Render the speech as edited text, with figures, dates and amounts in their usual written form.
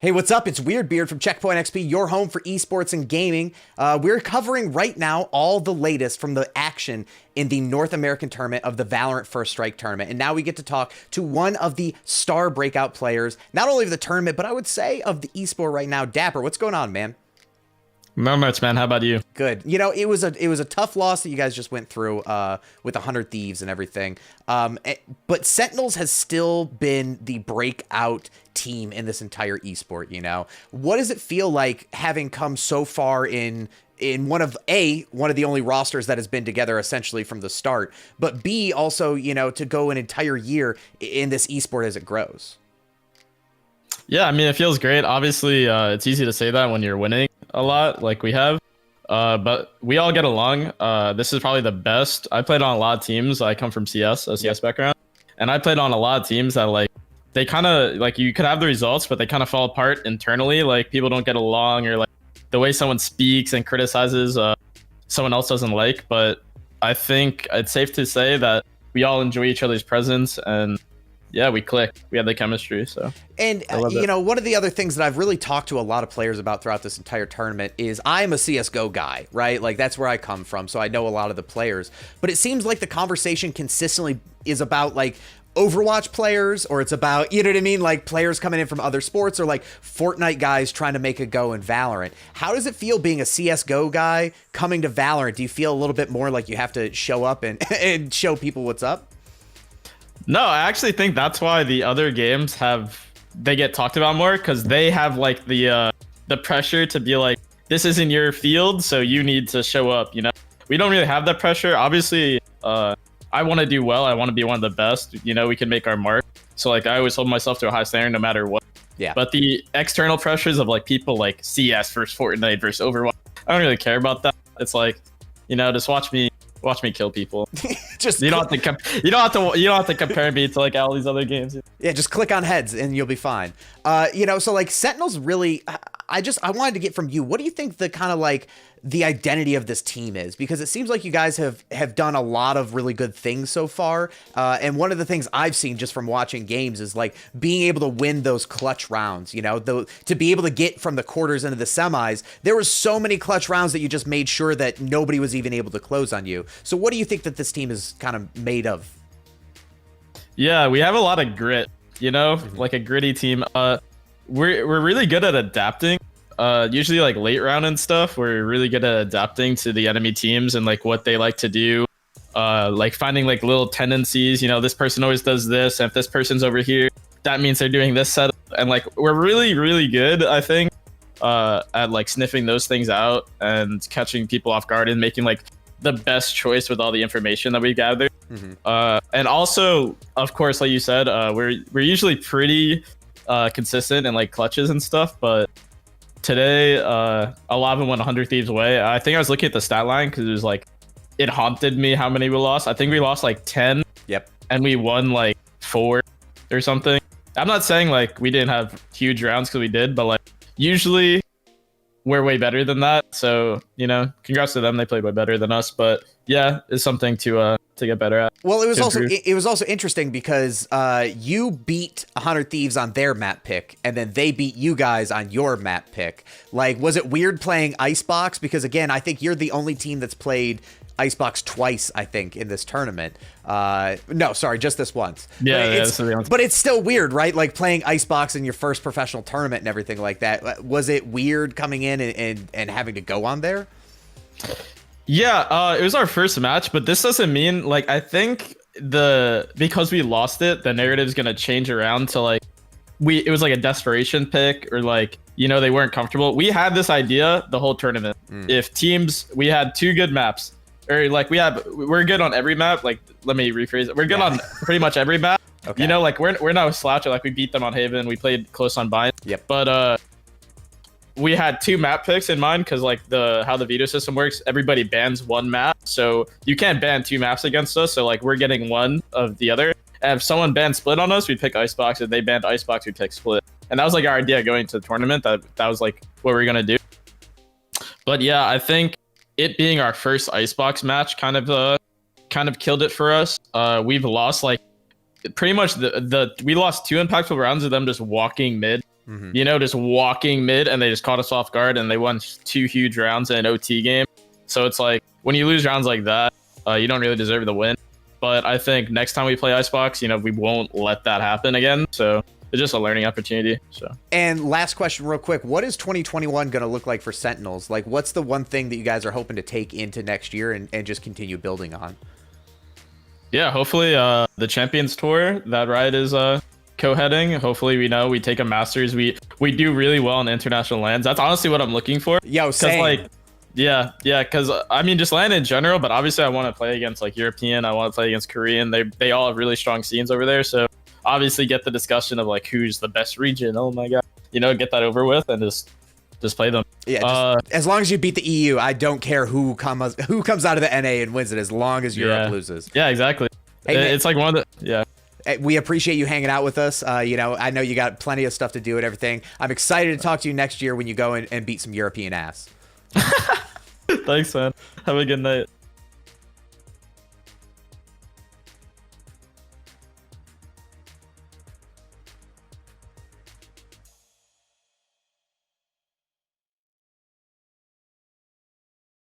Hey, what's up? It's Weird Beard from Checkpoint XP, your home for esports and gaming. We're covering right now all the latest from the action in the North American tournament of the Valorant First Strike tournament. And now we get to talk to one of the star breakout players, not only of the tournament, but I would say of the esport right now. Dapr, what's going on, man? Not much, man. How about you? Good. You know, it was a tough loss that you guys just went through with 100 Thieves and everything. But Sentinels has still been the breakout team in this entire esport, you know. What does it feel like having come so far in one of the only rosters that has been together essentially from the start, but B, also, you know, to go an entire year in this esport as it grows? Yeah, I mean, it feels great. Obviously, it's easy to say that when you're winning a lot, like we have. But we all get along. This is probably the best. I played on a lot of teams. I come from a CS background, and I played on a lot of teams that like they kind of like you could have the results, but they kind of fall apart internally. Like people don't get along, or like the way someone speaks and criticizes someone else doesn't like. But I think it's safe to say that we all enjoy each other's presence and yeah, we click. We have the chemistry. So, and you know, one of the other things that I've really talked to a lot of players about throughout this entire tournament is I'm a CSGO guy, right? Like that's where I come from, so I know a lot of the players. But it seems like the conversation consistently is about like Overwatch players, or it's about, you know what I mean, like players coming in from other sports, or like Fortnite guys trying to make a go in Valorant. How does it feel being a CSGO guy coming to Valorant? Do you feel a little bit more like you have to show up and and show people what's up? No, I actually think that's why the other games they get talked about more, because they have like the pressure to be like, this isn't your field, so you need to show up. You know, we don't really have that pressure. Obviously, I want to do well. I want to be one of the best. You know, we can make our mark. So like, I always hold myself to a high standard no matter what. Yeah. But the external pressures of like people like CS versus Fortnite versus Overwatch, I don't really care about that. It's like, you know, just watch me kill people. Just you don't have to compare me to like all these other games. Yeah, just click on heads and you'll be fine. You know, so like Sentinels really, I wanted to get from you, what do you think the kind of like the identity of this team is? Because it seems like you guys have done a lot of really good things so far. And one of the things I've seen just from watching games is like being able to win those clutch rounds, you know, to be able to get from the quarters into the semis. There were so many clutch rounds that you just made sure that nobody was even able to close on you. So what do you think that this team is kind of made of? Yeah, we have a lot of grit, you know, like a gritty team. We're really good at adapting. Usually like late round and stuff, we're really good at adapting to the enemy teams and like what they like to do. Like finding like little tendencies, you know, this person always does this, and if this person's over here, that means they're doing this setup. And like we're really, really good, I think, at like sniffing those things out and catching people off guard and making like the best choice with all the information that we gather. And also, of course, like you said, we're usually pretty consistent in like clutches and stuff, but today a lot of them went 100 Thieves away. I think I was looking at the stat line because it was like it haunted me how many we lost. I think we lost like 10. Yep. And we won like 4 or something. I'm not saying like we didn't have huge rounds, because we did, but like usually we're way better than that. So, you know, congrats to them. They played way better than us. But yeah, it's something to get better at. Well, it was also interesting because you beat 100 Thieves on their map pick, and then they beat you guys on your map pick. Like, was it weird playing Icebox? Because again, I think you're the only team that's played Icebox twice, I think, in this tournament. No, sorry, just this once. Yeah, but it's still weird, right? Like playing Icebox in your first professional tournament and everything like that. Was it weird coming in and having to go on there? Yeah, it was our first match, but this doesn't mean like, I think because we lost it, the narrative's gonna change around to like it was like a desperation pick, or like, you know, they weren't comfortable. We had this idea the whole tournament. If teams, we had 2 good maps. Or like we're good on every map. Like, let me rephrase it. We're good on pretty much every map. Okay. You know, like we're not a sloucher. Like we beat them on Haven. We played close on Bind. Yep. But we had 2 map picks in mind, because like how the veto system works, everybody bans 1 map. So you can't ban 2 maps against us. So like we're getting 1 of the other. And if someone banned Split on us, we'd pick Icebox. If they banned Icebox, we'd pick Split. And that was like our idea going to the tournament. That was like what we were gonna do. But yeah, I think it being our first Icebox match kind of killed it for us. We've lost like pretty much we lost 2 impactful rounds of them just walking mid you know, just walking mid, and they just caught us off guard, and they won 2 huge rounds in an OT game. So it's like, when you lose rounds like that, you don't really deserve the win. But I think next time we play Icebox, you know, we won't let that happen again. So it's just a learning opportunity. So. And last question real quick, what is 2021 going to look like for Sentinels? Like, what's the one thing that you guys are hoping to take into next year and just continue building on? Yeah, hopefully the Champions Tour, that ride is co-heading. Hopefully we take a Masters. We do really well in international lands. That's honestly what I'm looking for. Yo, same. Like, yeah, because I mean, just land in general, but obviously I want to play against like European. I want to play against Korean. They all have really strong scenes over there. So obviously get the discussion of like who's the best region. Oh my god, you know, get that over with and just play them. Yeah, as long as you beat the EU, I don't care who comes out of the NA and wins it, as long as Europe loses. Yeah, exactly. Hey, it's like one of the We appreciate you hanging out with us. You know, I know you got plenty of stuff to do and everything. I'm excited to talk to you next year when you go and beat some European ass. Thanks, man. Have a good night.